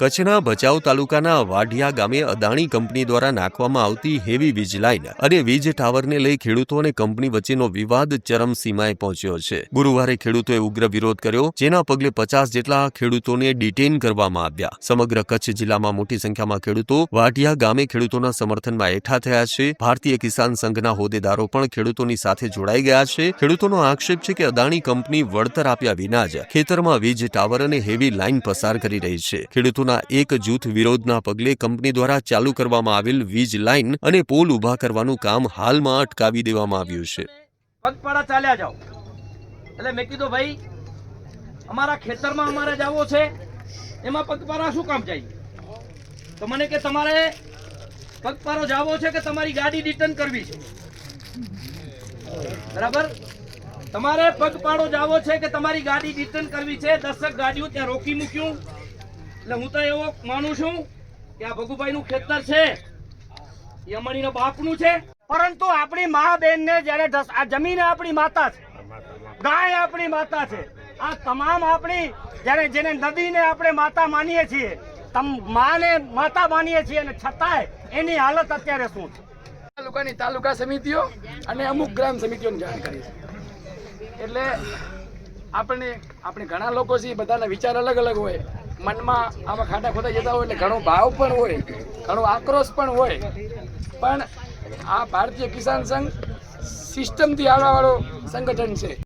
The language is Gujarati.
કચ્છના ભચાઉ તાલુકાના વાઢિયા ગામે અદાણી કંપની દ્વારા નાખવામાં આવતી હેવી વીજ લાઇન અને વીજ ટાવરને લઈ ખેડૂતો અને કંપની વચ્ચેનો વિવાદ ચરમસીમાએ પહોંચ્યો છે। ગુરુવારે ખેડૂતોએ ઉગ્ર વિરોધ કર્યો, જેના પગલે 50 જેટલા ખેડૂતોને ડિટેઇન કરવામાં આવ્યા। સમગ્ર કચ્છ જિલ્લામાં મોટી સંખ્યામાં ખેડૂતો વાઢિયા ગામે ખેડૂતોના સમર્થનમાં એકઠા થયા છે। ભારતીય કિસાન સંઘના હોદ્દેદારો પણ ખેડૂતોની સાથે જોડાઈ ગયા છે। ખેડૂતોનો આક્ષેપ છે કે અદાણી કંપની વળતર આપ્યા વિના જ ખેતરમાં વીજ ટાવર અને હેવી લાઇન પસાર કરી રહી છે। ખેડૂતોના એક જૂથ વિરોધના પગલે કંપની દ્વારા ચાલુ કરવામાં આવેલ વીજ લાઇન અને પોલ ઉભા કરવાનું કામ હાલમાં અટકાવી દેવામાં આવ્યું છે। પગપાળા ચાલ્યા જાઓ એટલે મેં કીધું ભાઈ અમારા ખેતરમાં અમારે જાવો છે એમાં પગપાળા શું કામ જાય? તો મને કે તમારે પગપાળો જાવો છે કે તમારી ગાડી રિટર્ન કરવી છે? બરાબર, તમારે પગપાળો જાવો છે કે તમારી ગાડી રિટર્ન કરવી છે? 10 ગાડીઓ ત્યાં રોકી મૂક્યું એટલે હું તો એવો માનું છું કે આ ભગુભાઈનું ખેતર છે એ અમારીના બાપનું છે, પરંતુ આપણી મા બેન ને જ્યારે આ જમીન આપણી માતા છે, ગાય આપણી માતા છે, આ તમામ આપણી જ્યારે જેને નદીને આપણે માતા માનીએ છીએ, માને માતા માનીએ છીએ, અને છતાંય એની હાલત અત્યારે શું છે? તાલુકાની તાલુકા સમિતિઓ અને અમુક ગ્રામ સમિતિઓની જાણ કરી છે। એટલે આપણે ઘણા લોકો છે, બધાના વિચાર અલગ અલગ હોય, મનમાં આમાં ખાડા ખોટા જતા હોય, એટલે ઘણો ભાવ પણ હોય, ઘણો આક્રોશ પણ હોય, પણ આ ભારતીય કિસાન સંઘ સિસ્ટમથી આવવાવાળો સંગઠન છે।